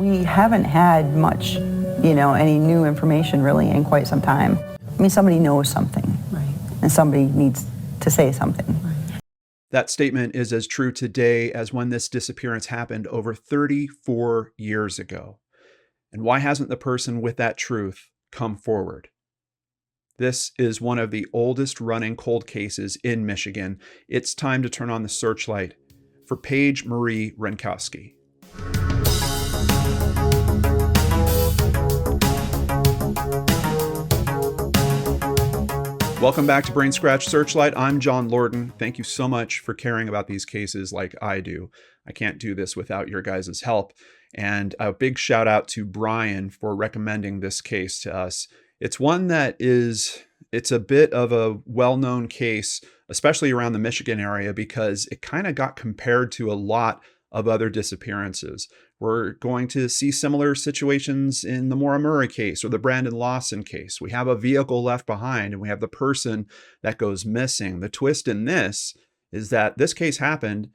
We haven't had much, any new information really in quite some time. I mean, somebody knows something, right, and somebody needs to say something. Right. That statement is as true today as when this disappearance happened over 34 years ago. And why hasn't the person with that truth come forward? This is one of the oldest running cold cases in Michigan. It's time to turn on the searchlight for Paige Marie Renkoski. Welcome back to Brain Scratch Searchlight. I'm John Lordan. Thank you so much for caring about these cases like I do. I can't do this without your guys' help. And a big shout out to Brian for recommending this case to us. It's one that it's a bit of a well-known case, especially around the Michigan area, because it kind of got compared to a lot of other disappearances. We're going to see similar situations in the Maura Murray case or the Brandon Lawson case. We have a vehicle left behind and we have the person that goes missing. The twist in this is that this case happened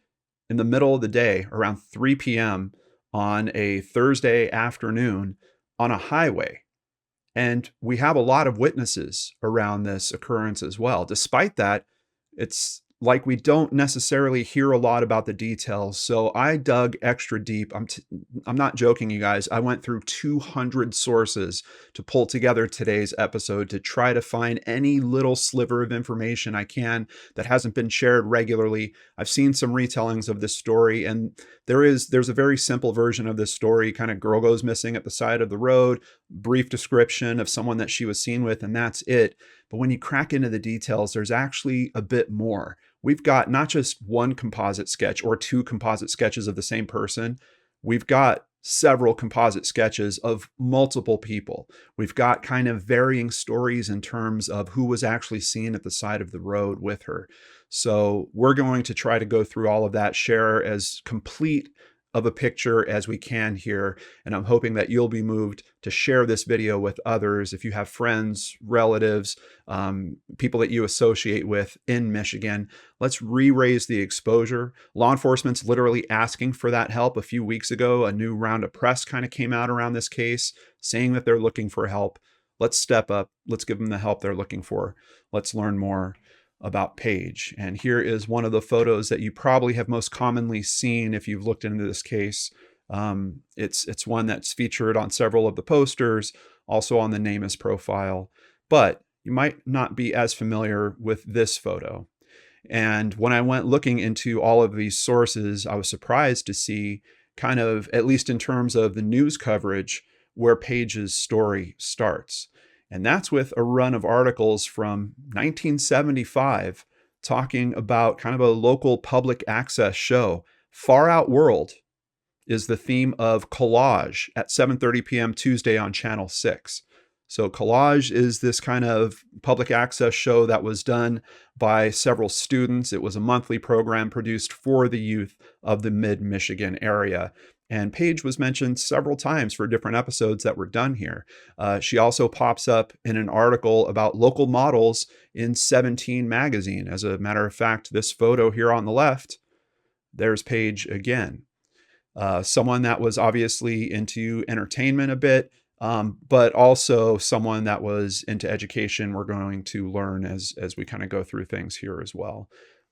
in the middle of the day, around 3 p.m. on a Thursday afternoon on a highway. And we have a lot of witnesses around this occurrence as well. Despite that, it's like we don't necessarily hear a lot about the details. So I dug extra deep. I'm not joking, you guys. I went through 200 sources to pull together today's episode to try to find any little sliver of information I can that hasn't been shared regularly. I've seen some retellings of this story, and there's a very simple version of this story. Kind of girl goes missing at the side of the road, brief description of someone that she was seen with, and that's it. But when you crack into the details, there's actually a bit more. We've got not just one composite sketch or two composite sketches of the same person. We've got several composite sketches of multiple people. We've got kind of varying stories in terms of who was actually seen at the side of the road with her. So we're going to try to go through all of that, share as complete of a picture as we can here. And I'm hoping that you'll be moved to share this video with others. If you have friends, relatives, people that you associate with in Michigan, let's re-raise the exposure. Law enforcement's literally asking for that help. A few weeks ago, a new round of press kind of came out around this case saying that they're looking for help. Let's step up. Let's give them the help they're looking for. Let's learn more about Paige. And here is one of the photos that you probably have most commonly seen if you've looked into this case. It's one that's featured on several of the posters, also on the NamUs Profile, but you might not be as familiar with this photo. And when I went looking into all of these sources, I was surprised to see kind of, at least in terms of the news coverage, where Paige's story starts. And that's with a run of articles from 1975 talking about kind of a local public access show. Far Out World is the theme of Collage at 7:30 p.m. Tuesday on Channel 6. So Collage is this kind of public access show that was done by several students. It was a monthly program produced for the youth of the mid-Michigan area. And Paige was mentioned several times for different episodes that were done here. She also pops up in an article about local models in 17 magazine. As a matter of fact, this photo here on the left, there's Paige again. Someone that was obviously into entertainment a bit, but also someone that was into education. We're going to learn as we kind of go through things here as well.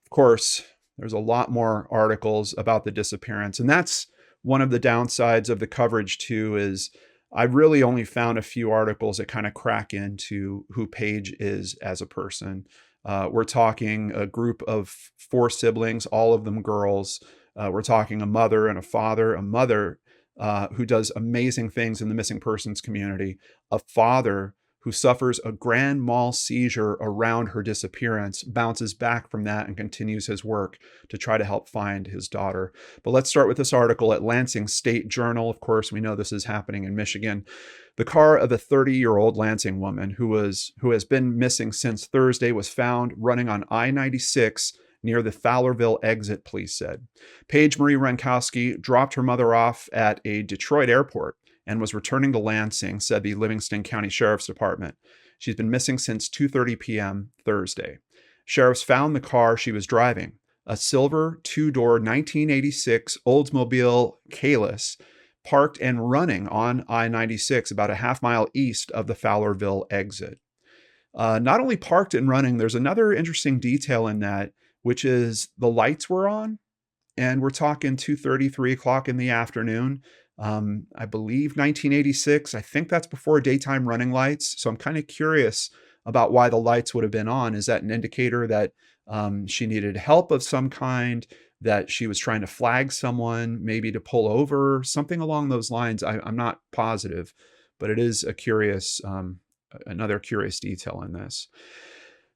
Of course, there's a lot more articles about the disappearance, and that's one of the downsides of the coverage too, is I've really only found a few articles that kind of crack into who Paige is as a person. We're talking a group of 4 siblings, all of them girls. We're talking a mother and a father, a mother who does amazing things in the missing persons community, a father who suffers a grand mal seizure around her disappearance, bounces back from that and continues his work to try to help find his daughter. But let's start with this article at Lansing State Journal. Of course, we know this is happening in Michigan. The car of a 30-year-old Lansing woman who has been missing since Thursday was found running on I-96 near the Fowlerville exit, police said. Paige Marie Renkoski dropped her mother off at a Detroit airport and was returning to Lansing, said the Livingston County Sheriff's Department. She's been missing since 2:30 p.m. Thursday. Sheriffs found the car she was driving, a silver 2-door 1986 Oldsmobile Kalis. parked and running on I-96 about a half-mile east of the Fowlerville exit. Not only parked and running, there's another interesting detail in that, which is the lights were on, and we're talking 2:30, 3 o'clock in the afternoon. I believe 1986. I think that's before daytime running lights. So I'm kind of curious about why the lights would have been on. Is that an indicator that she needed help of some kind, that she was trying to flag someone, maybe to pull over, something along those lines? I'm not positive, but it is a curious, another curious detail in this.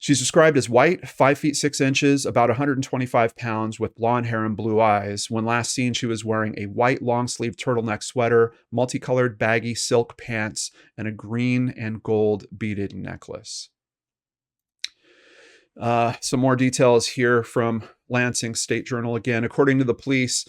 She's described as white, 5 feet 6 inches, about 125 pounds, with blonde hair and blue eyes. When last seen, she was wearing a white long-sleeve turtleneck sweater, multicolored baggy silk pants, and a green and gold beaded necklace. Some more details here from Lansing State Journal again. According to the police,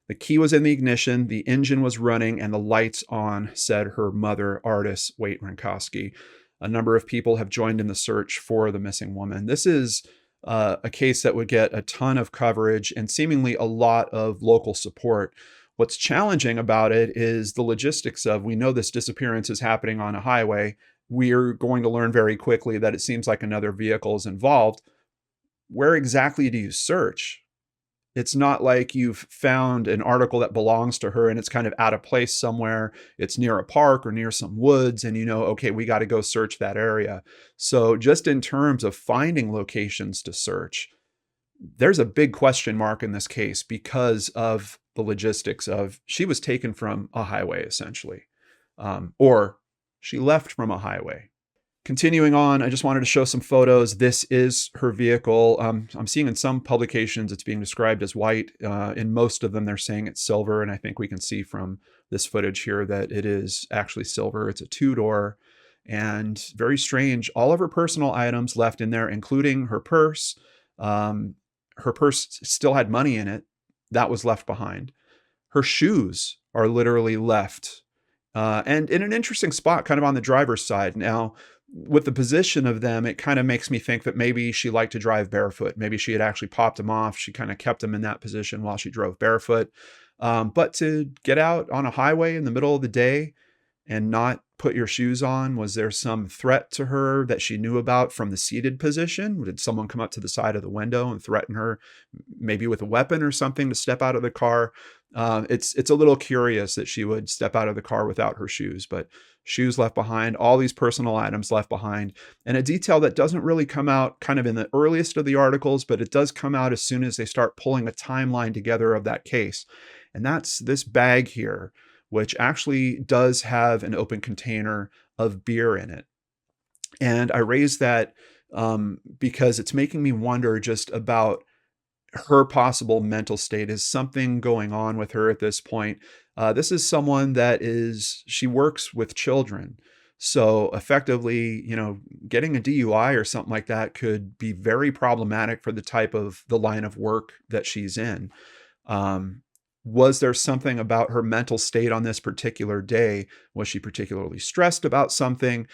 the key was in the ignition, the engine was running, and the lights on, said her mother, artist Paige Renkoski. A number of people have joined in the search for the missing woman. This is a case that would get a ton of coverage and seemingly a lot of local support. What's challenging about it is the logistics of, we know this disappearance is happening on a highway. We're going to learn very quickly that it seems like another vehicle is involved. Where exactly do you search? It's not like you've found an article that belongs to her and it's kind of out of place somewhere. It's near a park or near some woods and you know, okay, we got to go search that area. So just in terms of finding locations to search, there's a big question mark in this case because of the logistics of, she was taken from a highway essentially, or she left from a highway. Continuing on, I just wanted to show some photos. This is her vehicle. I'm seeing in some publications it's being described as white. In most of them, they're saying it's silver. And I think we can see from this footage here that it is actually silver. It's a two-door and very strange. All of her personal items left in there, including her purse. Her purse still had money in it. That was left behind. Her shoes are literally left. And in an interesting spot, kind of on the driver's side. Now, with the position of them, it kind of makes me think that maybe she liked to drive barefoot. Maybe she had actually popped them off. She kind of kept them in that position while she drove barefoot. But to get out on a highway in the middle of the day and not put your shoes on, was there some threat to her that she knew about from the seated position? Did someone come up to the side of the window and threaten her, maybe with a weapon or something, to step out of the car? It's a little curious that she would step out of the car without her shoes, but shoes left behind, all these personal items left behind, and a detail that doesn't really come out kind of in the earliest of the articles, but it does come out as soon as they start pulling a timeline together of that case. And that's this bag here, which actually does have an open container of beer in it. And I raise that because it's making me wonder just about her possible mental state. Is something going on with her at this point? This is someone that she works with children. So effectively, you know, getting a DUI or something like that could be very problematic for the line of work that she's in. Was there something about her mental state on this particular day? Was she particularly stressed about something?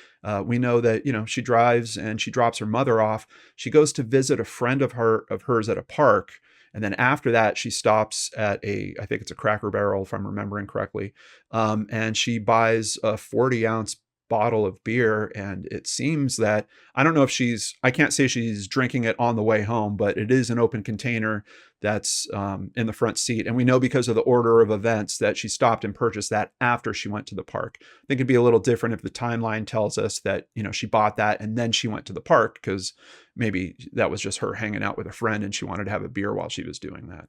We know that, you know, she drives and she drops her mother off. She goes to visit a friend of hers at a park. And then after that, she stops at I think it's a Cracker Barrel, if I'm remembering correctly. And she buys a 40-ounce bottle of beer. And it seems that, I don't know if I can't say she's drinking it on the way home, but it is an open container that's in the front seat. And we know because of the order of events that she stopped and purchased that after she went to the park. I think it'd be a little different if the timeline tells us that, you know, she bought that and then she went to the park, because maybe that was just her hanging out with a friend and she wanted to have a beer while she was doing that.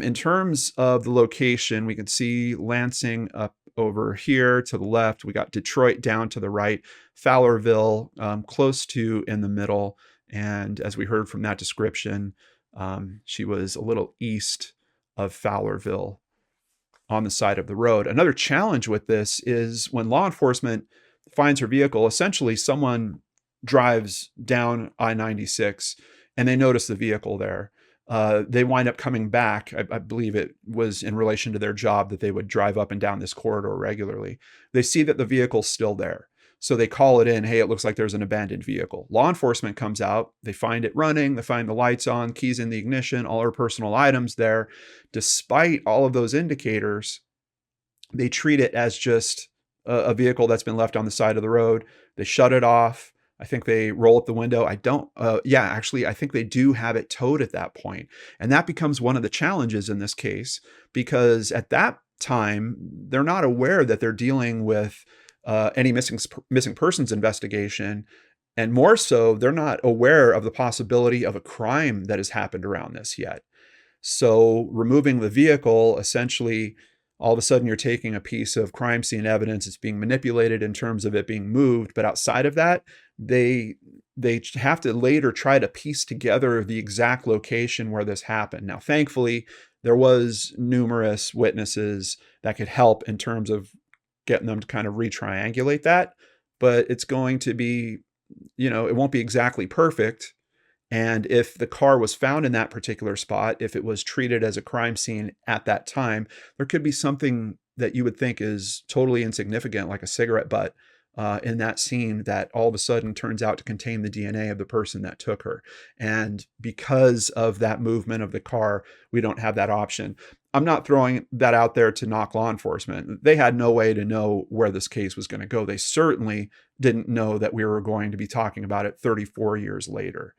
In terms of the location, we can see Lansing up over here to the left. We got Detroit down to the right, Fowlerville close to in the middle. And as we heard from that description, she was a little east of Fowlerville on the side of the road. Another challenge with this is when law enforcement finds her vehicle, essentially someone drives down I-96 and they notice the vehicle there. They wind up coming back. I believe it was in relation to their job that they would drive up and down this corridor regularly. They see that the vehicle's still there. So they call it in, hey, it looks like there's an abandoned vehicle. Law enforcement comes out, they find it running, they find the lights on, keys in the ignition, all her personal items there. Despite all of those indicators, they treat it as just a vehicle that's been left on the side of the road. They shut it off. I think they roll up the window. Actually, I think they do have it towed at that point. And that becomes one of the challenges in this case, because at that time, they're not aware that they're dealing with any missing persons investigation. And more so, they're not aware of the possibility of a crime that has happened around this yet. So removing the vehicle, essentially, all of a sudden you're taking a piece of crime scene evidence. It's being manipulated in terms of it being moved. But outside of that, they have to later try to piece together the exact location where this happened. Now, thankfully, there was numerous witnesses that could help in terms of getting them to kind of retriangulate that. But it's going to be, it won't be exactly perfect. And if the car was found in that particular spot, if it was treated as a crime scene at that time, there could be something that you would think is totally insignificant, like a cigarette butt, in that scene that all of a sudden turns out to contain the DNA of the person that took her. And because of that movement of the car, we don't have that option. I'm not throwing that out there to knock law enforcement. They had no way to know where this case was going to go. They certainly didn't know that we were going to be talking about it 34 years later.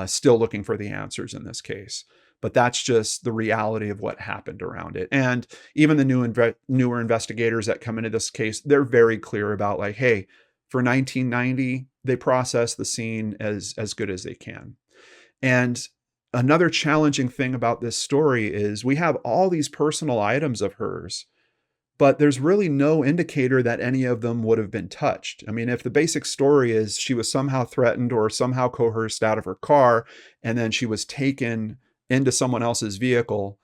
Still looking for the answers in this case. But that's just the reality of what happened around it. And even the newer investigators that come into this case, they're very clear about like, hey, for 1990, they process the scene as good as they can. And another challenging thing about this story is we have all these personal items of hers, but there's really no indicator that any of them would have been touched. I mean, if the basic story is she was somehow threatened or somehow coerced out of her car, and then she was taken into someone else's vehicle,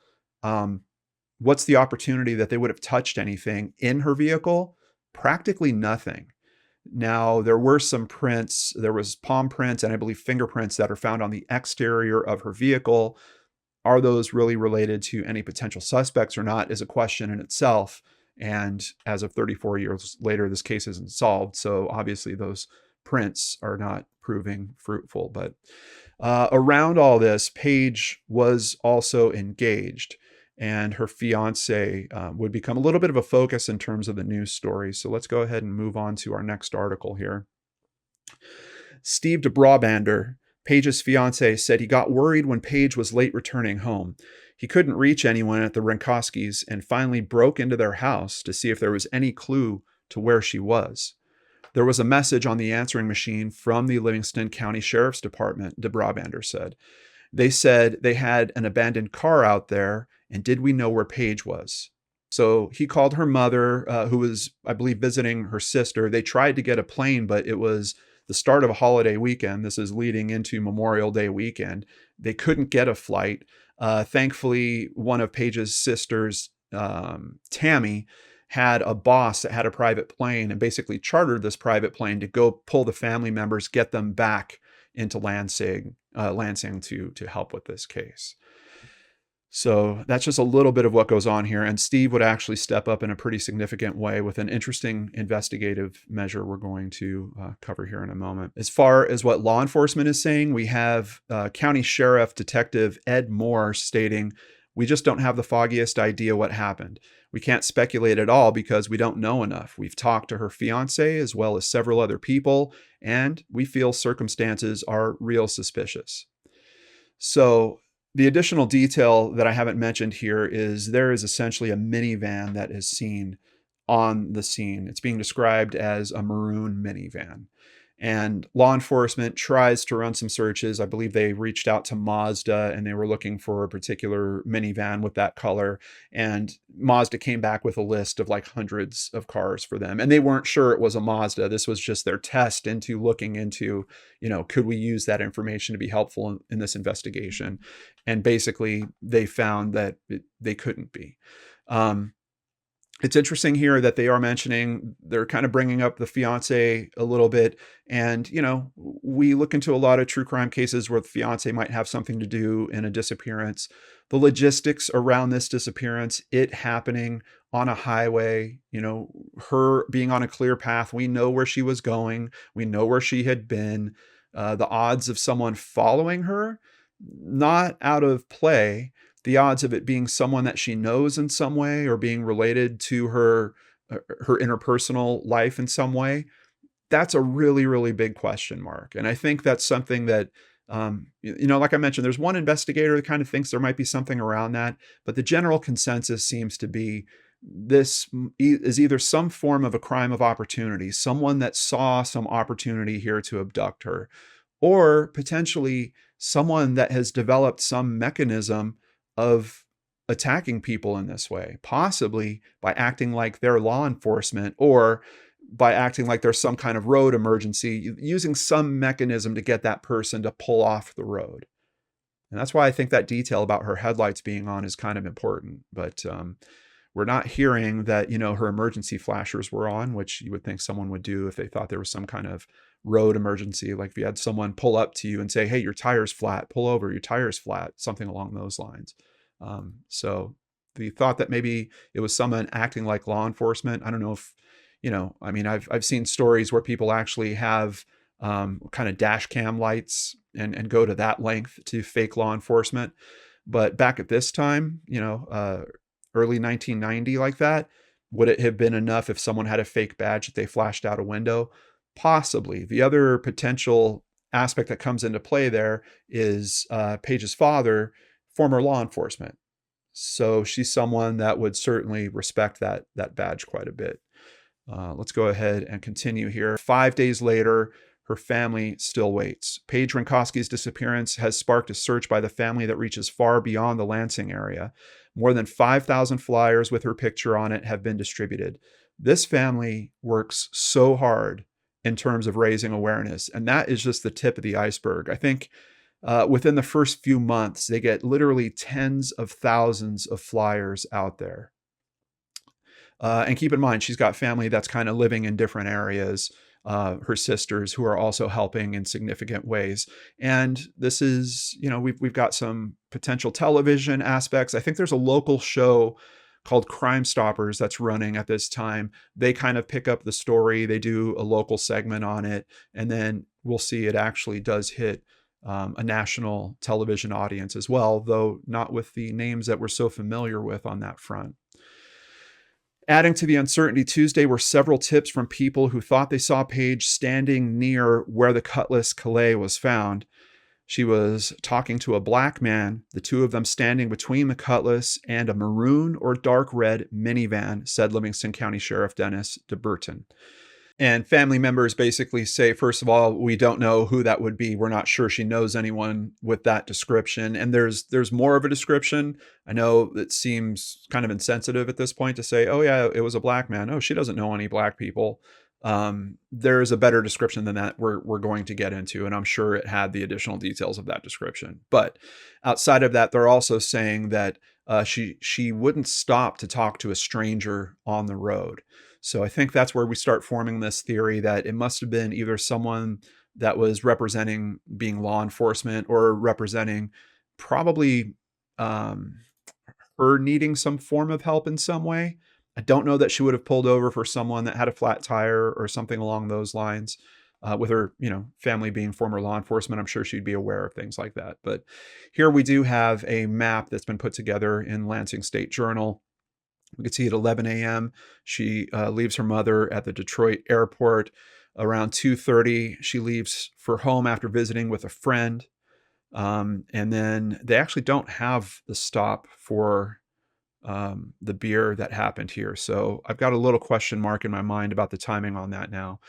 what's the opportunity that they would have touched anything in her vehicle? Practically nothing. Now, there were some prints, there was palm prints and I believe fingerprints that are found on the exterior of her vehicle. Are those really related to any potential suspects or not is a question in itself. And as of 34 years later, this case isn't solved. So obviously those prints are not proving fruitful. But around all this, Paige was also engaged, and her fiance would become a little bit of a focus in terms of the news story. So let's go ahead and move on to our next article here. Steve DeBrabander, Paige's fiance, said he got worried when Paige was late returning home. He couldn't reach anyone at the Renkoskis and finally broke into their house to see if there was any clue to where she was. There was a message on the answering machine from the Livingston County Sheriff's Department, DeBrabander said. They said they had an abandoned car out there, and did we know where Paige was? So he called her mother, who was, I believe, visiting her sister. They tried to get a plane, but it was the start of a holiday weekend. This is leading into Memorial Day weekend. They couldn't get a flight. Thankfully, one of Paige's sisters, Tammy, had a boss that had a private plane and basically chartered this private plane to go pull the family members, get them back into Lansing to help with this case. So that's just a little bit of what goes on here. And Steve would actually step up in a pretty significant way with an interesting investigative measure we're going to cover here in a moment. As far as what law enforcement is saying, we have County Sheriff Detective Ed Moore stating, "We just don't have the foggiest idea what happened. We can't speculate at all because we don't know enough. We've talked to her fiance as well as several other people, and we feel circumstances are real suspicious." So the additional detail that I haven't mentioned here is there is essentially a minivan that is seen on the scene. It's being described as a maroon minivan. And law enforcement tries to run some searches. I believe they reached out to Mazda and they were looking for a particular minivan with that color. And Mazda came back with a list of like hundreds of cars for them. And they weren't sure it was a Mazda. This was just their test into looking into, could we use that information to be helpful in this investigation? And basically they found that they couldn't be. It's interesting here that they are mentioning, they're kind of bringing up the fiance a little bit. And, we look into a lot of true crime cases where the fiance might have something to do in a disappearance. The logistics around this disappearance, it happening on a highway, her being on a clear path. We know where she was going. We know where she had been. The odds of someone following her, not out of play. the odds of it being someone that she knows in some way or being related to her interpersonal life in some way, that's a really, really big question mark. And I think that's something that, like I mentioned, there's one investigator that kind of thinks there might be something around that, but the general consensus seems to be this is either some form of a crime of opportunity, someone that saw some opportunity here to abduct her, or potentially someone that has developed some mechanism of attacking people in this way, possibly by acting like they're law enforcement or by acting like there's some kind of road emergency, using some mechanism to get that person to pull off the road. And that's why I think that detail about her headlights being on is kind of important. But we're not hearing that, her emergency flashers were on, which you would think someone would do if they thought there was some kind of road emergency. Like if you had someone pull up to you and say, hey, your tire's flat, pull over, your tire's flat, something along those lines. So the thought that maybe it was someone acting like law enforcement, I don't know if, I've seen stories where people actually have kind of dash cam lights and go to that length to fake law enforcement. But back at this time, early 1990 like that, would it have been enough if someone had a fake badge that they flashed out a window? Possibly. The other potential aspect that comes into play there is Paige's father, former law enforcement. So she's someone that would certainly respect that badge quite a bit. Let's go ahead and continue here. 5 days later, her family still waits. Paige Renkoski's disappearance has sparked a search by the family that reaches far beyond the Lansing area. More than 5,000 flyers with her picture on it have been distributed. This family works so hard in terms of raising awareness, and that is just the tip of the iceberg. I think within the first few months, they get literally tens of thousands of flyers out there. And keep in mind, she's got family that's kind of living in different areas, her sisters who are also helping in significant ways. And this is, we've got some potential television aspects. I think there's a local show called Crime Stoppers that's running at this time. They kind of pick up the story. They do a local segment on it. And then we'll see it actually does hit a national television audience as well, though not with the names that we're so familiar with on that front. Adding to the uncertainty, Tuesday were several tips from people who thought they saw Paige standing near where the Cutlass Calais was found. She was talking to a black man, the two of them standing between the Cutlass and a maroon or dark red minivan, said Livingston County Sheriff Dennis DeBurton. And family members basically say, first of all, we don't know who that would be. We're not sure she knows anyone with that description. And there's more of a description. I know it seems kind of insensitive at this point to say, oh yeah, it was a black man. Oh, she doesn't know any black people. There's a better description than that we're going to get into, and I'm sure it had the additional details of that description. But outside of that, they're also saying that she wouldn't stop to talk to a stranger on the road. So I think that's where we start forming this theory that it must have been either someone that was representing being law enforcement or representing probably her needing some form of help in some way. I don't know that she would have pulled over for someone that had a flat tire or something along those lines. With her, family being former law enforcement, I'm sure she'd be aware of things like that. But here we do have a map that's been put together in Lansing State Journal. We could see at 11 a.m. she leaves her mother at the Detroit airport. Around 2:30, she leaves for home after visiting with a friend. And then they actually don't have the stop for the beer that happened here. So I've got a little question mark in my mind about the timing on that now.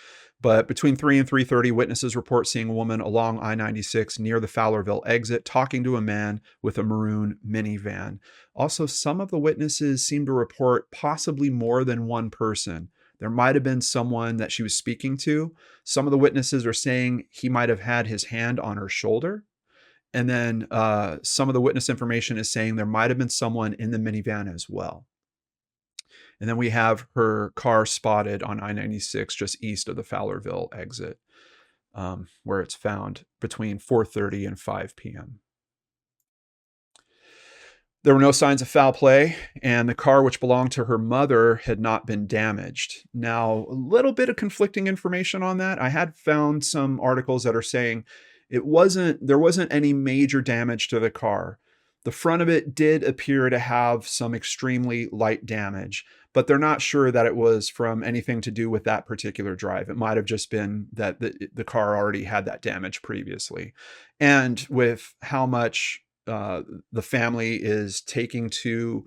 But between 3 and 3:30, witnesses report seeing a woman along I-96 near the Fowlerville exit talking to a man with a maroon minivan. Also, some of the witnesses seem to report possibly more than one person. There might have been someone that she was speaking to. Some of the witnesses are saying he might have had his hand on her shoulder. And then some of the witness information is saying there might have been someone in the minivan as well. And then we have her car spotted on I-96 just east of the Fowlerville exit, where it's found between 4:30 and 5 p.m. There were no signs of foul play, and the car, which belonged to her mother, had not been damaged. Now, a little bit of conflicting information on that. I had found some articles that are saying there wasn't any major damage to the car. The front of it did appear to have some extremely light damage, but they're not sure that it was from anything to do with that particular drive. It might have just been that the car already had that damage previously. And with how much the family is taking to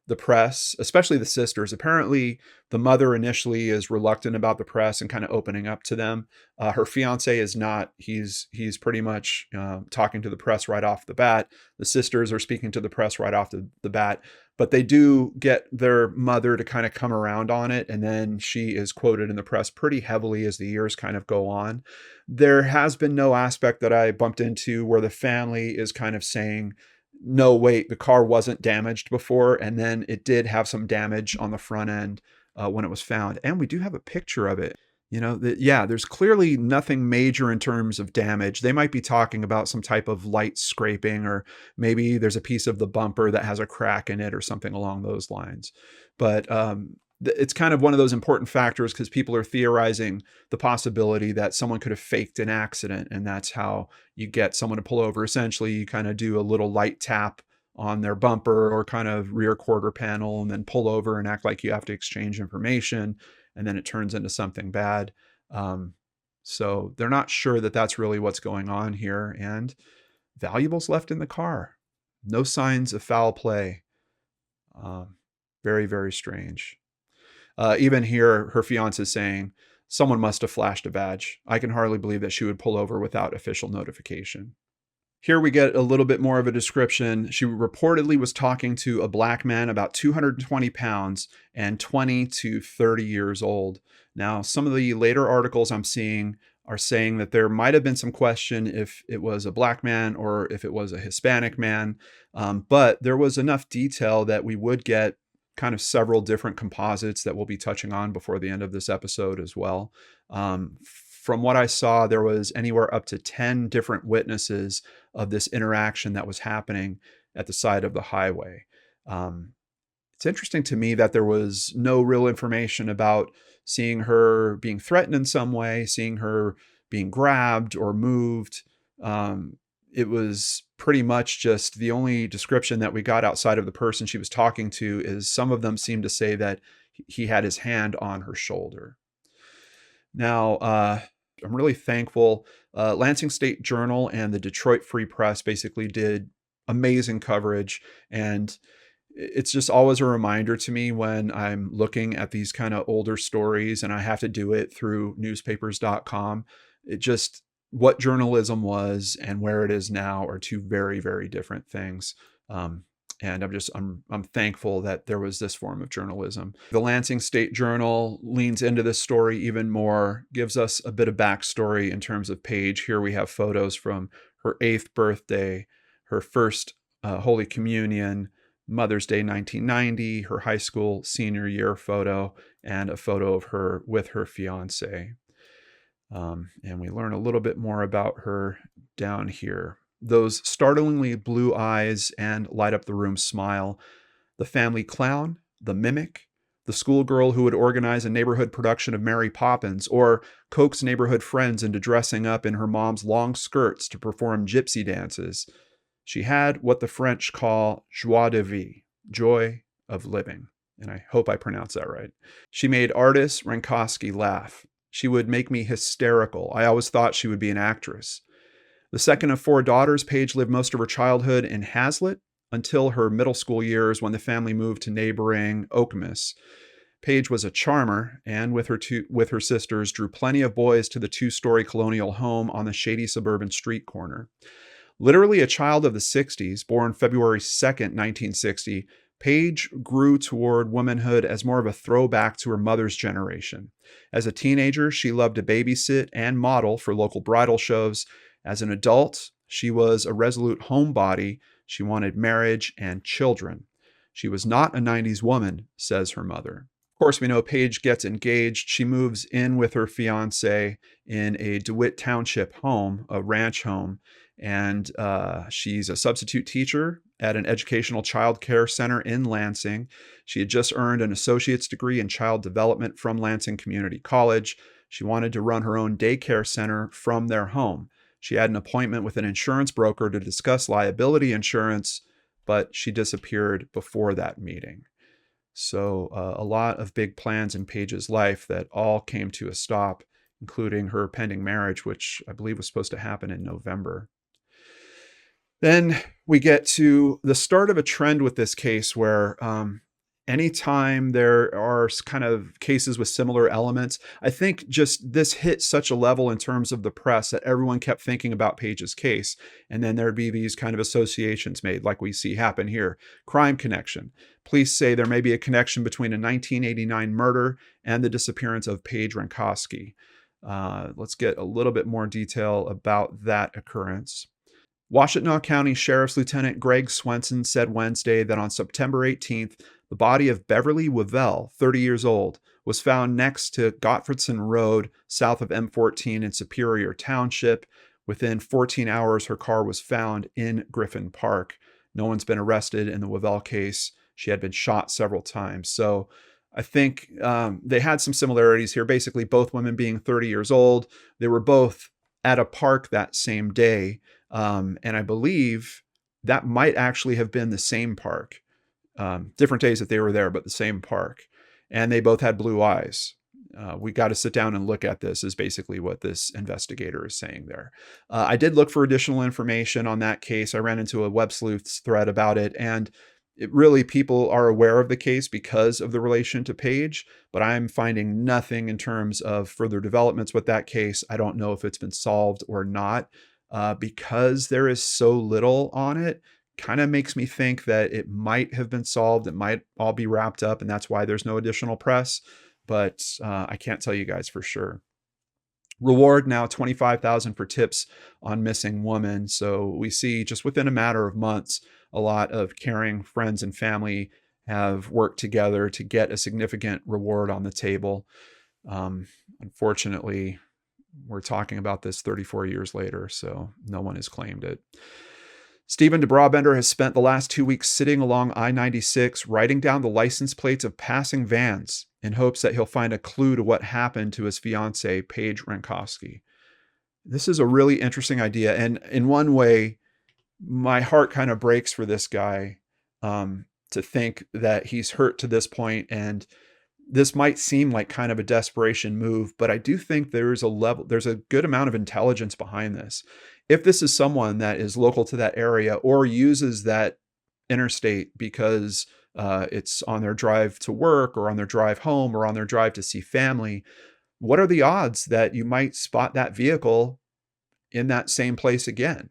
the press, especially the sisters. Apparently, the mother initially is reluctant about the press and kind of opening up to them. Her fiance is not. He's pretty much talking to the press right off the bat. The sisters are speaking to the press right off the bat, but they do get their mother to kind of come around on it, and then she is quoted in the press pretty heavily as the years kind of go on. There has been no aspect that I bumped into where the family is kind of saying, no, wait, the car wasn't damaged before, and then it did have some damage on the front end when it was found. And we do have a picture of it. Yeah, there's clearly nothing major in terms of damage. They might be talking about some type of light scraping, or maybe there's a piece of the bumper that has a crack in it or something along those lines. But it's kind of one of those important factors because people are theorizing the possibility that someone could have faked an accident, and that's how you get someone to pull over. Essentially, you kind of do a little light tap on their bumper or kind of rear quarter panel and then pull over and act like you have to exchange information, and then it turns into something bad. So they're not sure that that's really what's going on here. And valuables left in the car. No signs of foul play. Very, very strange. Even here, her fiance is saying, someone must have flashed a badge. I can hardly believe that she would pull over without official notification. Here we get a little bit more of a description. She reportedly was talking to a black man about 220 pounds and 20 to 30 years old. Now, some of the later articles I'm seeing are saying that there might have been some question if it was a black man or if it was a Hispanic man. But there was enough detail that we would get kind of several different composites that we'll be touching on before the end of this episode as well. From what I saw, there was anywhere up to 10 different witnesses of this interaction that was happening at the side of the highway. It's interesting to me that there was no real information about seeing her being threatened in some way, seeing her being grabbed or moved. It was pretty much just the only description that we got outside of the person she was talking to is some of them seemed to say that he had his hand on her shoulder. Now, I'm really thankful. Lansing State Journal and the Detroit Free Press basically did amazing coverage. And it's just always a reminder to me when I'm looking at these kind of older stories and I have to do it through newspapers.com. It just, what journalism was and where it is now are two very, very different things. And I'm thankful that there was this form of journalism. The Lansing State Journal leans into this story even more, gives us a bit of backstory in terms of Paige. Here we have photos from her 8th birthday, her first Holy Communion, Mother's Day 1990, her high school senior year photo, and a photo of her with her fiance. And we learn a little bit more about her down here. Those startlingly blue eyes and light up the room smile. The family clown, the mimic, the schoolgirl who would organize a neighborhood production of Mary Poppins or coax neighborhood friends into dressing up in her mom's long skirts to perform gypsy dances. She had what the French call joie de vivre, joy of living. And I hope I pronounced that right. She made artist Renkoski laugh. She would make me hysterical. I always thought she would be an actress. The second of 4 daughters, Paige lived most of her childhood in Hazlitt until her middle school years when the family moved to neighboring Okemos. Paige was a charmer and with her sisters drew plenty of boys to the 2-story colonial home on the shady suburban street corner. Literally a child of the 60s, born February 2nd, 1960, Paige grew toward womanhood as more of a throwback to her mother's generation. As a teenager, she loved to babysit and model for local bridal shows. As an adult, she was a resolute homebody. She wanted marriage and children. She was not a 90s woman, says her mother. Of course, we know Paige gets engaged. She moves in with her fiance in a DeWitt Township home, a ranch home, and she's a substitute teacher at an educational child care center in Lansing. She had just earned an associate's degree in child development from Lansing Community College. She wanted to run her own daycare center from their home. She had an appointment with an insurance broker to discuss liability insurance, but she disappeared before that meeting. So a lot of big plans in Paige's life that all came to a stop, including her pending marriage, which I believe was supposed to happen in November. Then we get to the start of a trend with this case where anytime there are kind of cases with similar elements, I think just this hit such a level in terms of the press that everyone kept thinking about Paige's case. And then there'd be these kind of associations made, like we see happen here. Crime connection. Police say there may be a connection between a 1989 murder and the disappearance of Paige Renkoski. Let's get a little bit more detail about that occurrence. Washtenaw County Sheriff's Lieutenant Greg Swenson said Wednesday that on September 18th, the body of Beverly Wavell, 30 years old, was found next to Gottfredson Road, south of M14 in Superior Township. Within 14 hours, her car was found in Griffin Park. No one's been arrested in the Wavell case. She had been shot several times. So I think they had some similarities here. Basically, both women being 30 years old. They were both at a park that same day. And I believe that might actually have been the same park. Different days that they were there, but the same park. And they both had blue eyes. We got to sit down and look at this is basically what this investigator is saying there. I did look for additional information on that case. I ran into a Web Sleuths thread about it, and people are aware of the case because of the relation to Paige, but I'm finding nothing in terms of further developments with that case. I don't know if it's been solved or not. Because there is so little on it, kind of makes me think that it might have been solved. It might all be wrapped up, and that's why there's no additional press. But I can't tell you guys for sure. Reward now $25,000 for tips on missing woman. So we see just within a matter of months, a lot of caring friends and family have worked together to get a significant reward on the table. Unfortunately, we're talking about this 34 years later, so no one has claimed it. Stephen DeBrawbender has spent the last 2 weeks sitting along I-96, writing down the license plates of passing vans in hopes that he'll find a clue to what happened to his fiancée, Paige Renkoski. This is a really interesting idea, and in one way, my heart kind of breaks for this guy to think that he's hurt to this point, and this might seem like kind of a desperation move, but I do think there's a good amount of intelligence behind this. If this is someone that is local to that area or uses that interstate because it's on their drive to work or on their drive home or on their drive to see family, what are the odds that you might spot that vehicle in that same place again?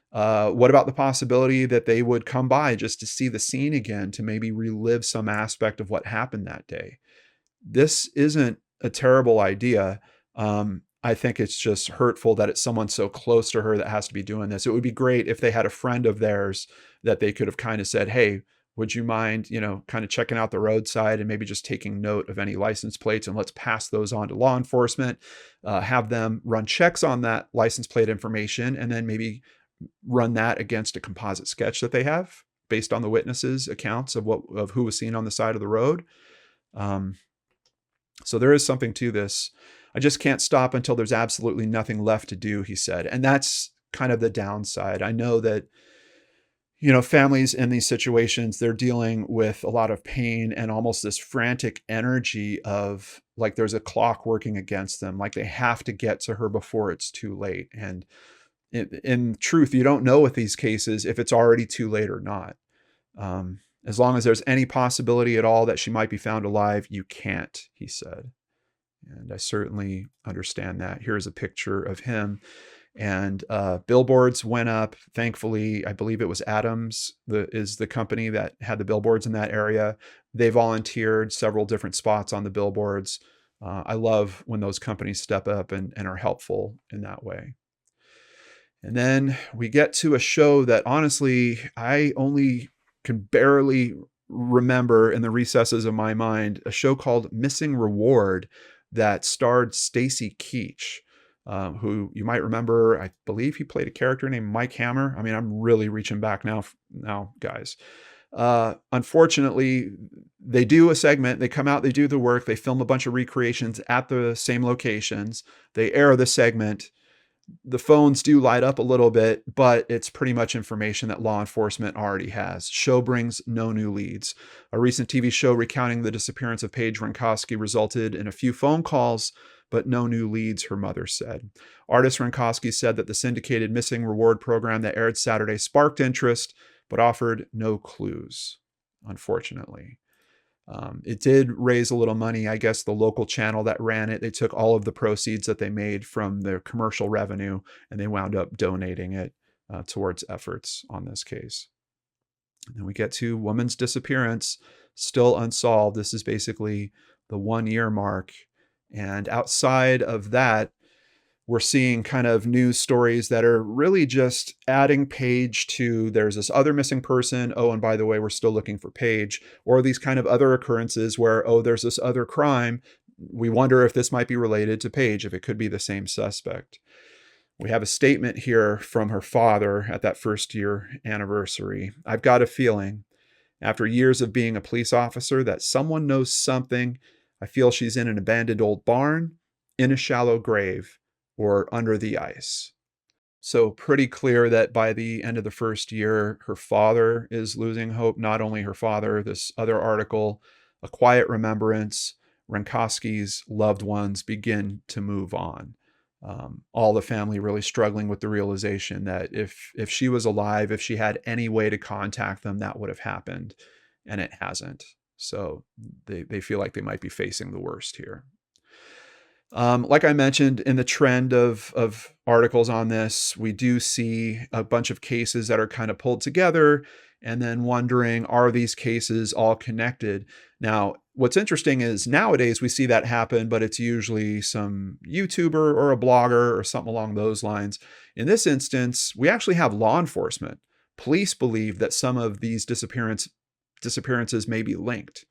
What about the possibility that they would come by just to see the scene again, to maybe relive some aspect of what happened that day? This isn't a terrible idea. I think it's just hurtful that it's someone so close to her that has to be doing this. It would be great if they had a friend of theirs that they could have kind of said, hey, would you mind, kind of checking out the roadside and maybe just taking note of any license plates, and let's pass those on to law enforcement, have them run checks on that license plate information, and then maybe run that against a composite sketch that they have based on the witnesses' accounts of who was seen on the side of the road. So there is something to this. I just can't stop until there's absolutely nothing left to do, he said. And that's kind of the downside. I know that, families in these situations, they're dealing with a lot of pain and almost this frantic energy of like there's a clock working against them, like they have to get to her before it's too late. And in truth, you don't know with these cases if it's already too late or not. As long as there's any possibility at all that she might be found alive, you can't, he said. And I certainly understand that. Here's a picture of him. And billboards went up. Thankfully, I believe it was Adams is the company that had the billboards in that area. They volunteered several different spots on the billboards. I love when those companies step up and are helpful in that way. And then we get to a show that honestly, I only can barely remember in the recesses of my mind, a show called Missing Reward that starred Stacy Keach, who you might remember. I believe he played a character named Mike Hammer. I mean, I'm really reaching back now, guys. Unfortunately, they do a segment, they come out, they do the work, they film a bunch of recreations at the same locations. They air the segment. The phones do light up a little bit, but it's pretty much information that law enforcement already has. Show brings no new leads. A recent TV show recounting the disappearance of Paige Renkoski resulted in a few phone calls, but no new leads, her mother said. Artist Renkoski said that the syndicated missing reward program that aired Saturday sparked interest, but offered no clues, unfortunately. It did raise a little money. I guess the local channel that ran it, they took all of the proceeds that they made from their commercial revenue and they wound up donating it towards efforts on this case. And then we get to woman's disappearance, still unsolved. This is basically the 1-year mark. And outside of that, we're seeing kind of news stories that are really just adding Paige to there's this other missing person. Oh, and by the way, we're still looking for Paige, or these kind of other occurrences where, oh, there's this other crime. We wonder if this might be related to Paige, if it could be the same suspect. We have a statement here from her father at that first year anniversary. I've got a feeling after years of being a police officer that someone knows something. I feel she's in an abandoned old barn, in a shallow grave, or under the ice. So pretty clear that by the end of the first year, her father is losing hope. Not only her father, this other article, A Quiet Remembrance, Renkoski's loved ones begin to move on. All the family really struggling with the realization that if she was alive, if she had any way to contact them, that would have happened, and it hasn't. So they feel like they might be facing the worst here. Like I mentioned, in the trend of articles on this, we do see a bunch of cases that are kind of pulled together and then wondering, are these cases all connected? Now, what's interesting is nowadays we see that happen, but it's usually some YouTuber or a blogger or something along those lines. In this instance, we actually have law enforcement. Police believe that some of these disappearances may be linked.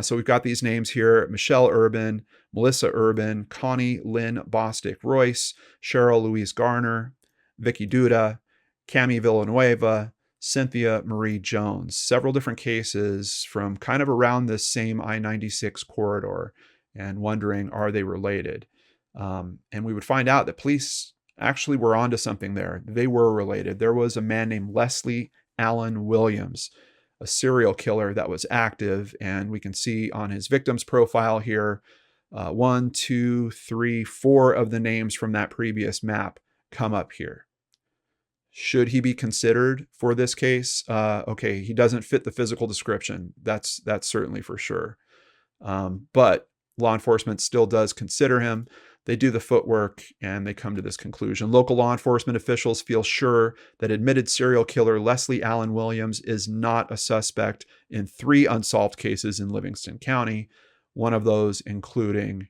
So we've got these names here: Michelle Urban, Melissa Urban, Connie Lynn Bostick Royce, Cheryl Louise Garner, Vicky Duda, Cami Villanueva, Cynthia Marie Jones. Several different cases from kind of around this same I-96 corridor, and wondering, are they related? And we would find out that police actually were onto something there. They were related. There was a man named Leslie Allen Williams, a serial killer that was active, and we can see on his victim's profile here, 1, 2, 3, 4 of the names from that previous map come up here. Should he be considered for this case? Okay, he doesn't fit the physical description. That's certainly for sure. But law enforcement still does consider him. They do the footwork and they come to this conclusion. Local law enforcement officials feel sure that admitted serial killer Leslie Allen Williams is not a suspect in 3 unsolved cases in Livingston County, one of those including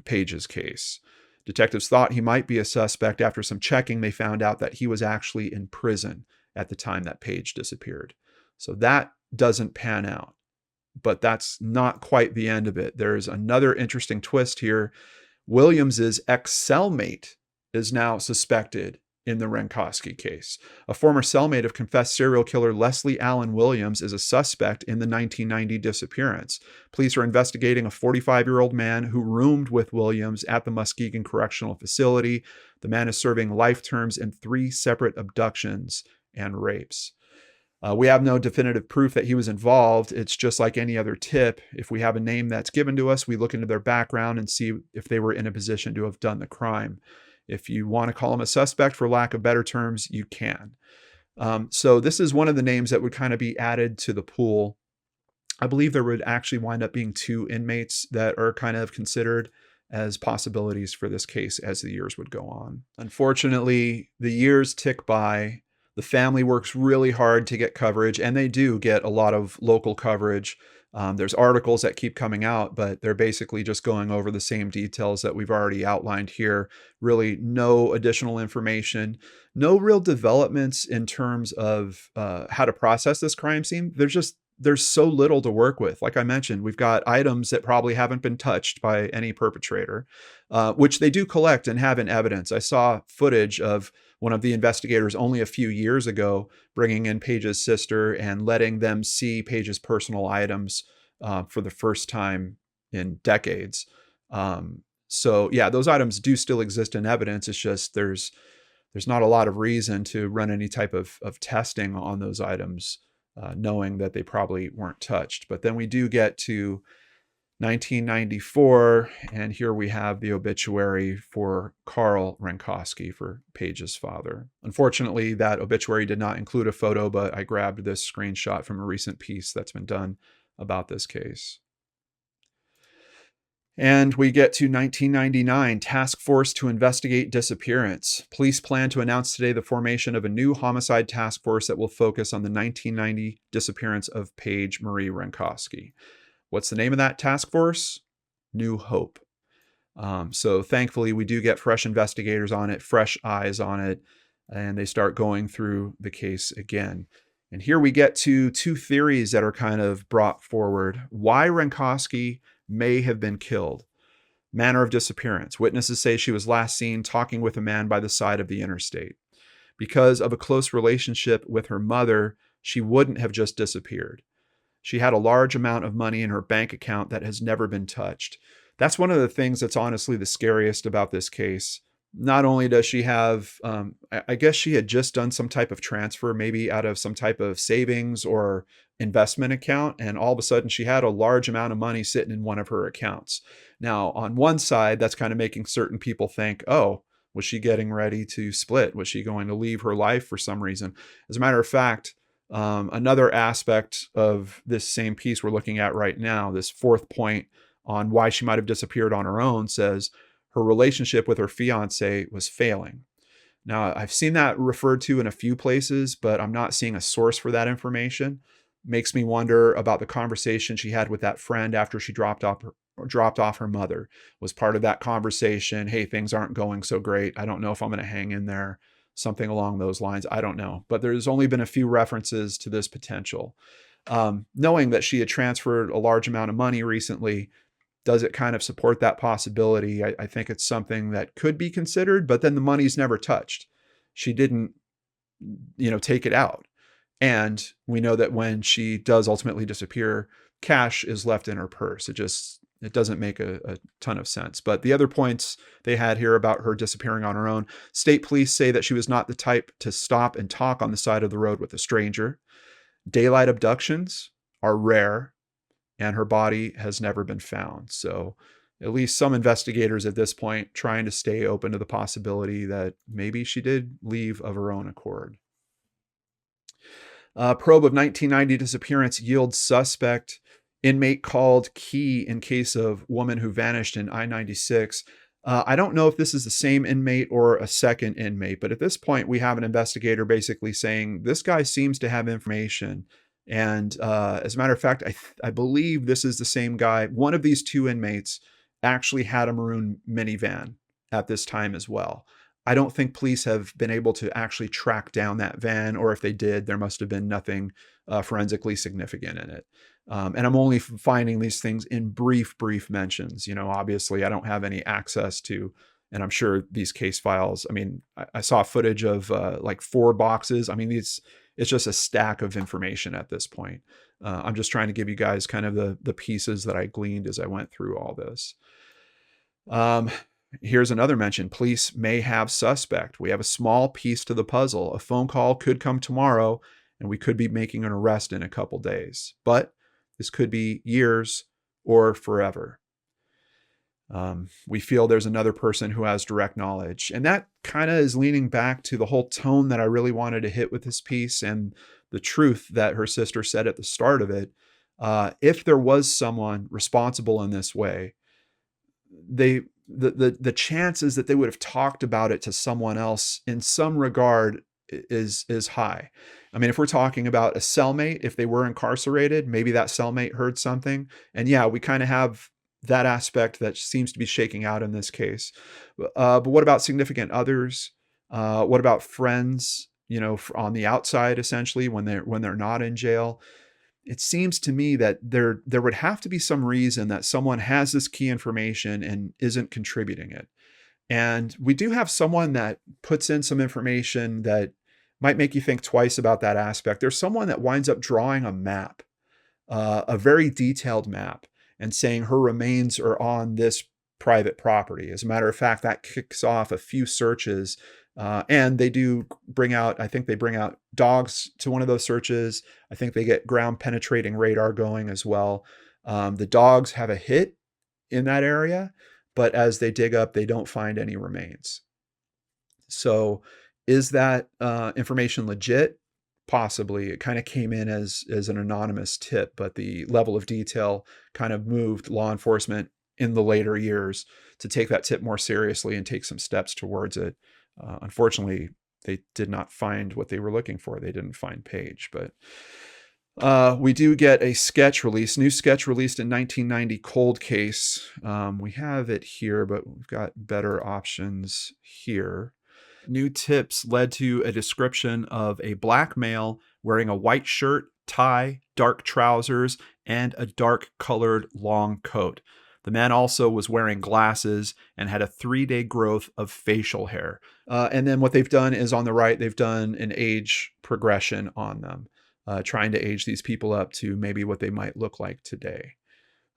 Paige's case. Detectives thought he might be a suspect. After some checking, they found out that he was actually in prison at the time that Paige disappeared. So that doesn't pan out. But that's not quite the end of it. There's another interesting twist here. Williams's ex-cellmate is now suspected in the Renkoski case. A former cellmate of confessed serial killer Leslie Allen Williams is a suspect in the 1990 disappearance. Police are investigating a 45-year-old man who roomed with Williams at the Muskegon Correctional Facility. The man is serving life terms in 3 separate abductions and rapes. We have no definitive proof that he was involved. It's just like any other tip. If we have a name that's given to us, we look into their background and see if they were in a position to have done the crime. If you want to call him a suspect, for lack of better terms, you can. So this is one of the names that would kind of be added to the pool. I believe there would actually wind up being 2 inmates that are kind of considered as possibilities for this case as the years would go on. Unfortunately, the years tick by. The family works really hard to get coverage, and they do get a lot of local coverage. There's articles that keep coming out, but they're basically just going over the same details that we've already outlined here. Really no additional information, no real developments in terms of how to process this crime scene. There's so little to work with. Like I mentioned, we've got items that probably haven't been touched by any perpetrator, which they do collect and have in evidence. I saw footage of one of the investigators only a few years ago bringing in Paige's sister and letting them see Paige's personal items for the first time in decades. So yeah, those items do still exist in evidence. It's just there's not a lot of reason to run any type of testing on those items, knowing that they probably weren't touched. But then we do get to 1994, and here we have the obituary for Carl Renkoski, for Paige's father. Unfortunately, that obituary did not include a photo, but I grabbed this screenshot from a recent piece that's been done about this case. And we get to 1999, Task Force to Investigate Disappearance. Police plan to announce today the formation of a new homicide task force that will focus on the 1990 disappearance of Paige Marie Renkoski. What's the name of that task force? New Hope. So thankfully, we do get fresh investigators on it, fresh eyes on it, and they start going through the case again. And here we get to two theories that are kind of brought forward. Why Renkoski may have been killed. Manner of disappearance. Witnesses say she was last seen talking with a man by the side of the interstate. Because of a close relationship with her mother, she wouldn't have just disappeared. She had a large amount of money in her bank account that has never been touched. That's one of the things that's honestly the scariest about this case. Not only does she have, I guess she had just done some type of transfer, maybe out of some type of savings or investment account, and all of a sudden she had a large amount of money sitting in one of her accounts. Now, on one side, that's kind of making certain people think, oh, was she getting ready to split? Was she going to leave her life for some reason? As a matter of fact, another aspect of this same piece we're looking at right now, this fourth point on why she might have disappeared on her own, says her relationship with her fiance was failing. Now, I've seen that referred to in a few places, but I'm not seeing a source for that information. Makes me wonder about the conversation she had with that friend after she dropped off her mother. Was part of that conversation, hey, things aren't going so great. I don't know if I'm going to hang in there. Something along those lines. I don't know. But there's only been a few references to this potential. Knowing that she had transferred a large amount of money recently, does it kind of support that possibility? I think it's something that could be considered, but then the money's never touched. She didn't, take it out. And we know that when she does ultimately disappear, cash is left in her purse. It doesn't make a ton of sense. But the other points they had here about her disappearing on her own, state police say that she was not the type to stop and talk on the side of the road with a stranger. Daylight abductions are rare, and her body has never been found. So at least some investigators at this point trying to stay open to the possibility that maybe she did leave of her own accord. Probe of 1990 disappearance yields suspect. Inmate called key in case of woman who vanished in I-96. I don't know if this is the same inmate or a second inmate, but at this point we have an investigator basically saying this guy seems to have information. And as a matter of fact, I believe this is the same guy. One of these two inmates actually had a maroon minivan at this time as well. I don't think police have been able to actually track down that van, or if they did, there must have been nothing forensically significant in it. And I'm only finding these things in brief mentions. Obviously I don't have any access to, and I'm sure these case files, I saw footage of like 4 boxes. It's just a stack of information at this point. I'm just trying to give you guys kind of the pieces that I gleaned as I went through all this. Here's another mention. Police may have suspect. We have a small piece to the puzzle. A phone call could come tomorrow, and we could be making an arrest in a couple days. But this could be years or forever. We feel there's another person who has direct knowledge. And that kind of is leaning back to the whole tone that I really wanted to hit with this piece and the truth that her sister said at the start of it. If there was someone responsible in this way, the chances that they would have talked about it to someone else in some regard is high. If we're talking about a cellmate, if they were incarcerated, maybe that cellmate heard something. And yeah, we kind of have that aspect that seems to be shaking out in this case. But what about significant others? What about friends, on the outside, essentially, when they're not in jail? It seems to me that there would have to be some reason that someone has this key information and isn't contributing it. And we do have someone that puts in some information that might make you think twice about that aspect. There's someone that winds up drawing a map, a very detailed map, and saying her remains are on this private property. As a matter of fact, that kicks off a few searches. And they do bring out, I think they bring out dogs to one of those searches. I think they get ground penetrating radar going as well. The dogs have a hit in that area, but as they dig up, they don't find any remains. So is that information legit? Possibly. It kind of came in as an anonymous tip, but the level of detail kind of moved law enforcement in the later years to take that tip more seriously and take some steps towards it. Unfortunately, they did not find what they were looking for. They didn't find Paige, but we do get a sketch release, new sketch released in 1990, Cold Case. We have it here, but we've got better options here. New tips led to a description of a black male wearing a white shirt, tie, dark trousers, and a dark colored long coat. The man also was wearing glasses and had a 3-day growth of facial hair. And then what they've done is on the right, they've done an age progression on them, trying to age these people up to maybe what they might look like today.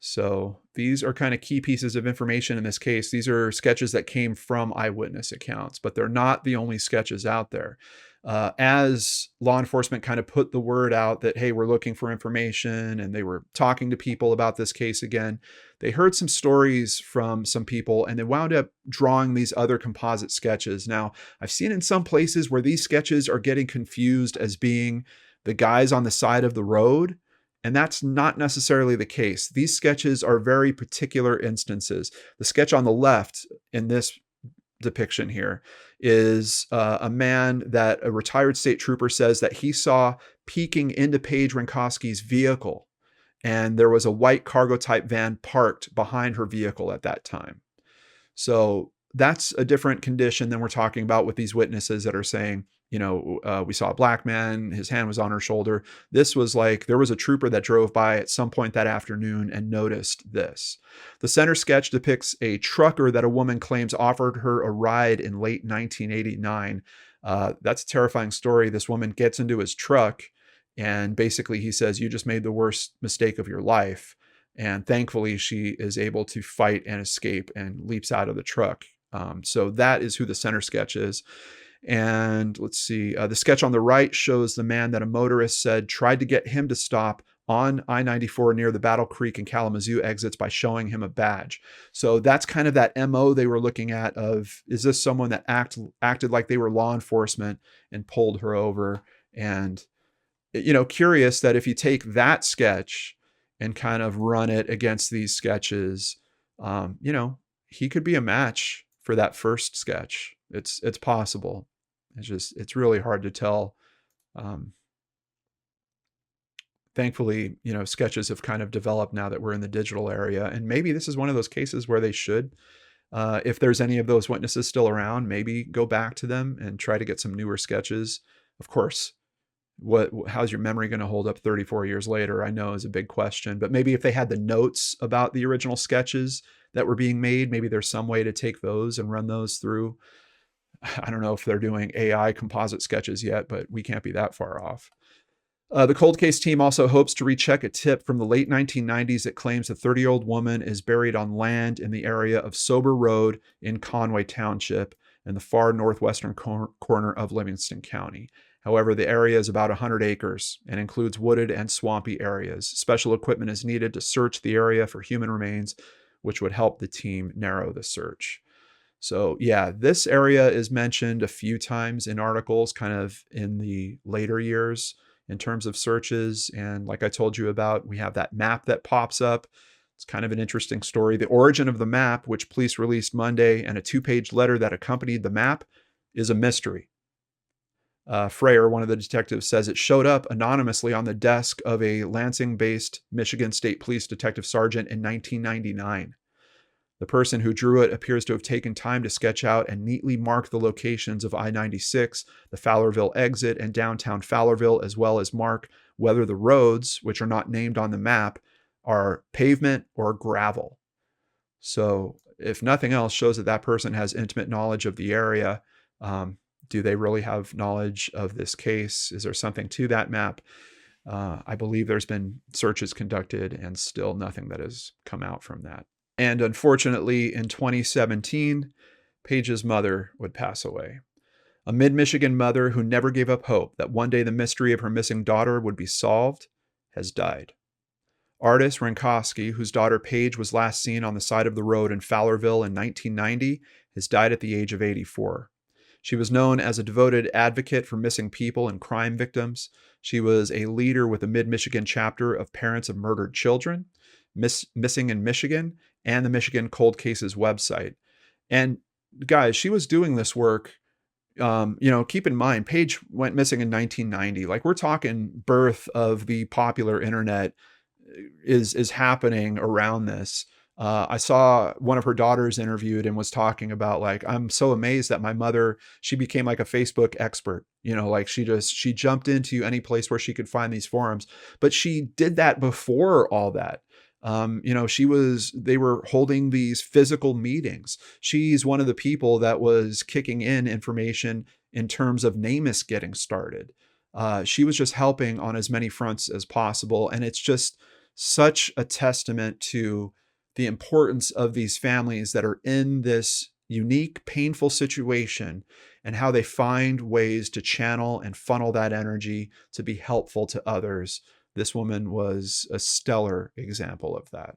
So these are kind of key pieces of information in this case. These are sketches that came from eyewitness accounts, but they're not the only sketches out there. As law enforcement kind of put the word out that, hey, we're looking for information, and they were talking to people about this case again, they heard some stories from some people, and they wound up drawing these other composite sketches. Now, I've seen in some places where these sketches are getting confused as being the guys on the side of the road, and that's not necessarily the case. These sketches are very particular instances. The sketch on the left in this depiction here is a man that a retired state trooper says that he saw peeking into Paige Renkoski's vehicle, and there was a white cargo type van parked behind her vehicle at that time. So that's a different condition than we're talking about with these witnesses that are saying, you know, we saw a black man, his hand was on her shoulder. This was like, there was a trooper that drove by at some point that afternoon and noticed this. The center sketch depicts a trucker that a woman claims offered her a ride in late 1989. That's a terrifying story. This woman gets into his truck, and basically he says, you just made the worst mistake of your life. And thankfully she is able to fight and escape and leaps out of the truck. So that is who the center sketch is. And let's see, the sketch on the right shows the man that a motorist said tried to get him to stop on I-94 near the Battle Creek and Kalamazoo exits by showing him a badge. So that's kind of that MO they were looking at of, is this someone that acted like they were law enforcement and pulled her over? And, you know, curious that if you take that sketch and kind of run it against these sketches, you know, he could be a match for that first sketch. It's possible. It's really hard to tell. Thankfully, you know, sketches have kind of developed now that we're in the digital area, and maybe this is one of those cases where they should, if there's any of those witnesses still around, maybe go back to them and try to get some newer sketches. Of course, how's your memory going to hold up 34 years later? I know is a big question, but maybe if they had the notes about the original sketches that were being made, maybe there's some way to take those and run those through. I don't know if they're doing AI composite sketches yet, but we can't be that far off. The cold case team also hopes to recheck a tip from the late 1990s that claims a 30-year-old woman is buried on land in the area of Sober Road in Conway Township in the far northwestern corner of Livingston County. However, the area is about 100 acres and includes wooded and swampy areas. Special equipment is needed to search the area for human remains, which would help the team narrow the search. So yeah, this area is mentioned a few times in articles kind of in the later years in terms of searches. And like I told you about, we have that map that pops up. It's kind of an interesting story. The origin of the map, which police released Monday, and a 2-page letter that accompanied the map is a mystery. Freyer, one of the detectives, says it showed up anonymously on the desk of a Lansing-based Michigan State Police detective sergeant in 1999. The person who drew it appears to have taken time to sketch out and neatly mark the locations of I-96, the Fowlerville exit, and downtown Fowlerville, as well as mark whether the roads, which are not named on the map, are pavement or gravel. So if nothing else, shows that that person has intimate knowledge of the area. Do they really have knowledge of this case? Is there something to that map? I believe there's been searches conducted and still nothing that has come out from that. And unfortunately, in 2017, Paige's mother would pass away. A mid-Michigan mother who never gave up hope that one day the mystery of her missing daughter would be solved has died. Artist Renkoski, whose daughter Paige was last seen on the side of the road in Fowlerville in 1990, has died at the age of 84. She was known as a devoted advocate for missing people and crime victims. She was a leader with the Mid-Michigan chapter of Parents of Murdered Children, Missing in Michigan, and the Michigan Cold Cases website. And guys, she was doing this work. Keep in mind, Paige went missing in 1990. Like, we're talking birth of the popular internet is happening around this. I saw one of her daughters interviewed and was talking about, like, I'm so amazed that my mother, she became like a Facebook expert, like she jumped into any place where she could find these forums, but she did that before all that. They were holding these physical meetings. She's one of the people that was kicking in information in terms of NamUs getting started. She was just helping on as many fronts as possible. And it's just such a testament to the importance of these families that are in this unique, painful situation and how they find ways to channel and funnel that energy to be helpful to others. This woman was a stellar example of that.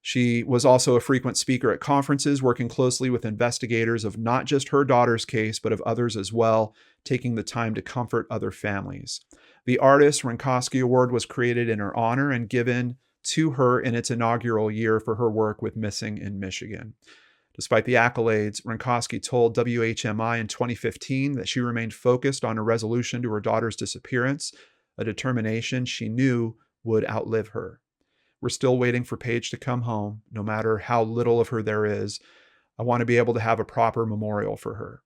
She was also a frequent speaker at conferences, working closely with investigators of not just her daughter's case, but of others as well, taking the time to comfort other families. The Artist Renkoski Award was created in her honor and given to her in its inaugural year for her work with Missing in Michigan. Despite the accolades, Renkoski told WHMI in 2015 that she remained focused on a resolution to her daughter's disappearance, a determination she knew would outlive her. We're still waiting for Paige to come home, no matter how little of her there is. I want to be able to have a proper memorial for her.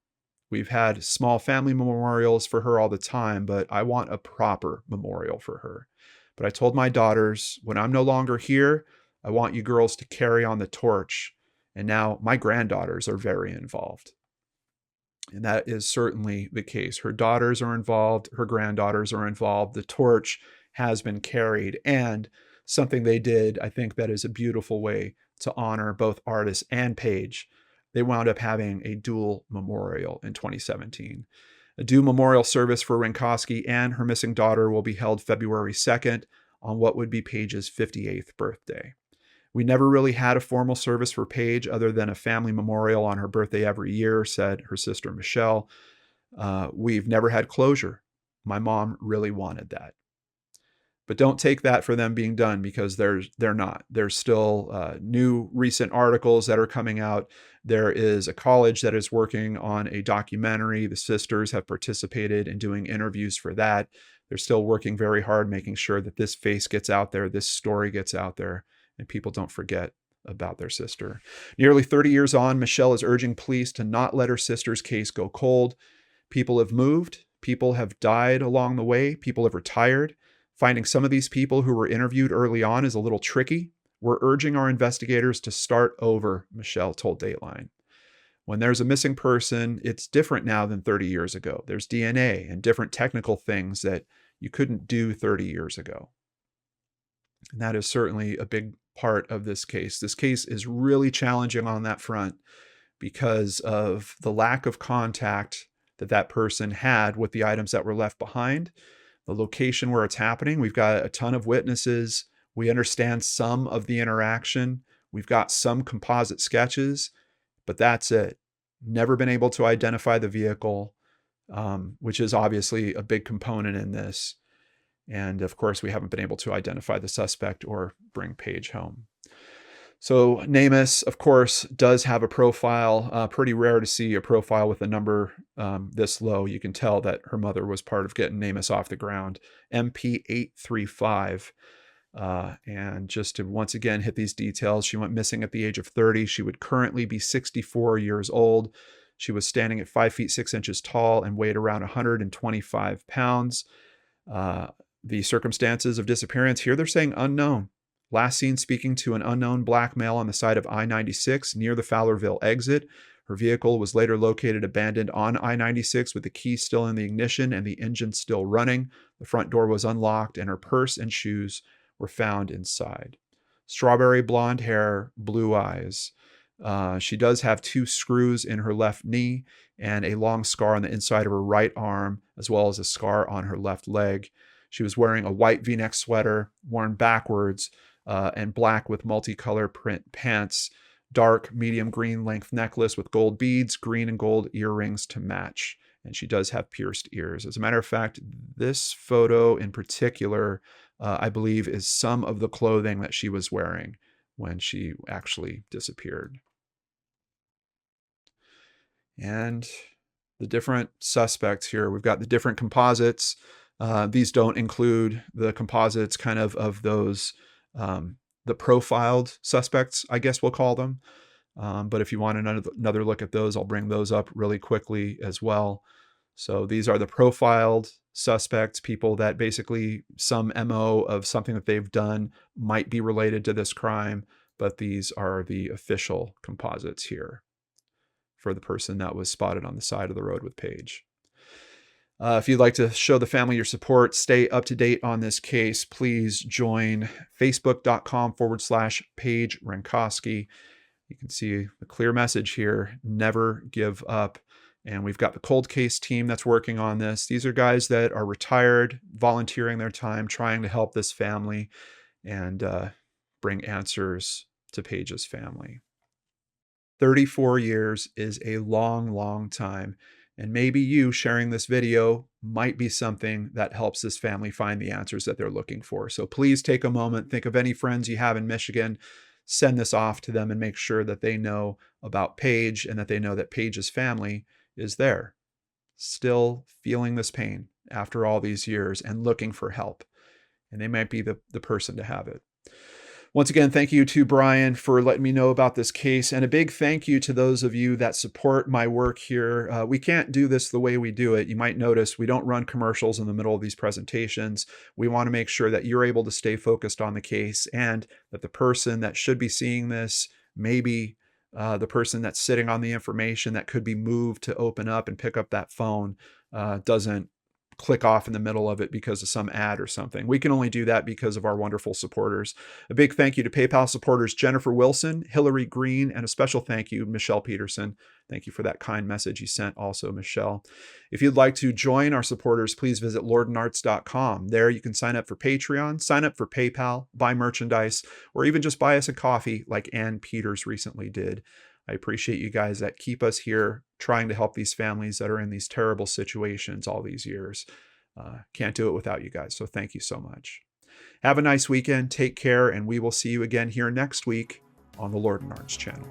We've had small family memorials for her all the time, but I want a proper memorial for her. But I told my daughters, when I'm no longer here, I want you girls to carry on the torch. And now my granddaughters are very involved. And that is certainly the case. Her daughters are involved. Her granddaughters are involved. The torch has been carried. And something they did, I think that is a beautiful way to honor both Artist and Paige. They wound up having a dual memorial in 2017. A dual memorial service for Renkoski and her missing daughter will be held February 2nd on what would be Paige's 58th birthday. We never really had a formal service for Paige other than a family memorial on her birthday every year, said her sister Michelle. We've never had closure. My mom really wanted that. But don't take that for them being done, because they're not. There's still new recent articles that are coming out. There is a college that is working on a documentary. The sisters have participated in doing interviews for that. They're still working very hard, making sure that this face gets out there, this story gets out there, and people don't forget about their sister. Nearly 30 years on, Michelle is urging police to not let her sister's case go cold. People have moved. People have died along the way. People have retired. Finding some of these people who were interviewed early on is a little tricky. We're urging our investigators to start over, Michelle told Dateline. When there's a missing person, it's different now than 30 years ago. There's DNA and different technical things that you couldn't do 30 years ago. And that is certainly a big part of this case. This case is really challenging on that front because of the lack of contact that person had with the items that were left behind, the location where it's happening. We've got a ton of witnesses. We understand some of the interaction. We've got some composite sketches, but that's it. Never been able to identify the vehicle, which is obviously a big component in this. And of course, we haven't been able to identify the suspect or bring Paige home. So NamUs, of course, does have a profile. Pretty rare to see a profile with a number this low. You can tell that her mother was part of getting NamUs off the ground. MP835. And just to once again hit these details, she went missing at the age of 30. She would currently be 64 years old. She was standing at 5 feet 6 inches tall and weighed around 125 pounds. The circumstances of disappearance here, they're saying unknown. Last seen speaking to an unknown black male on the side of I-96 near the Fowlerville exit. Her vehicle was later located abandoned on I-96 with the key still in the ignition and the engine still running. The front door was unlocked and her purse and shoes were found inside. strawberry blonde hair, blue eyes. She does have 2 screws in her left knee and a long scar on the inside of her right arm, as well as a scar on her left leg. She was wearing a white V-neck sweater worn backwards and black with multicolor print pants, dark medium green length necklace with gold beads, green and gold earrings to match. And she does have pierced ears. As a matter of fact, this photo in particular, I believe, is some of the clothing that she was wearing when she actually disappeared. And the different suspects here, we've got the different composites. These don't include the composites kind of those, the profiled suspects, I guess we'll call them. But if you want another look at those, I'll bring those up really quickly as well. So these are the profiled suspects, people that basically some MO of something that they've done might be related to this crime, but these are the official composites here for the person that was spotted on the side of the road with Paige. If you'd like to show the family your support, stay up to date on this case, please join facebook.com/Paige Renkoski. You can see the clear message here, never give up. And we've got the cold case team that's working on this. These are guys that are retired, volunteering their time, trying to help this family and bring answers to Paige's family. 34 years is a long, long time. And maybe you sharing this video might be something that helps this family find the answers that they're looking for. So please take a moment, think of any friends you have in Michigan, send this off to them and make sure that they know about Paige and that they know that Paige's family is there, still feeling this pain after all these years and looking for help. And they might be the person to have it. Once again, thank you to Brian for letting me know about this case. And a big thank you to those of you that support my work here. We can't do this the way we do it. You might notice we don't run commercials in the middle of these presentations. We want to make sure that you're able to stay focused on the case and that the person that should be seeing this, maybe the person that's sitting on the information that could be moved to open up and pick up that phone, doesn't click off in the middle of it because of some ad or something. We can only do that because of our wonderful supporters. A big thank you to PayPal supporters Jennifer Wilson, Hillary Green, and a special thank you, Michelle Peterson. Thank you for that kind message you sent also, Michelle. If you'd like to join our supporters, please visit LordanArts.com. There you can sign up for Patreon, sign up for PayPal, buy merchandise, or even just buy us a coffee like Ann Peters recently did. I appreciate you guys that keep us here trying to help these families that are in these terrible situations all these years. Can't do it without you guys. So thank you so much. Have a nice weekend. Take care. And we will see you again here next week on the LordanArts channel.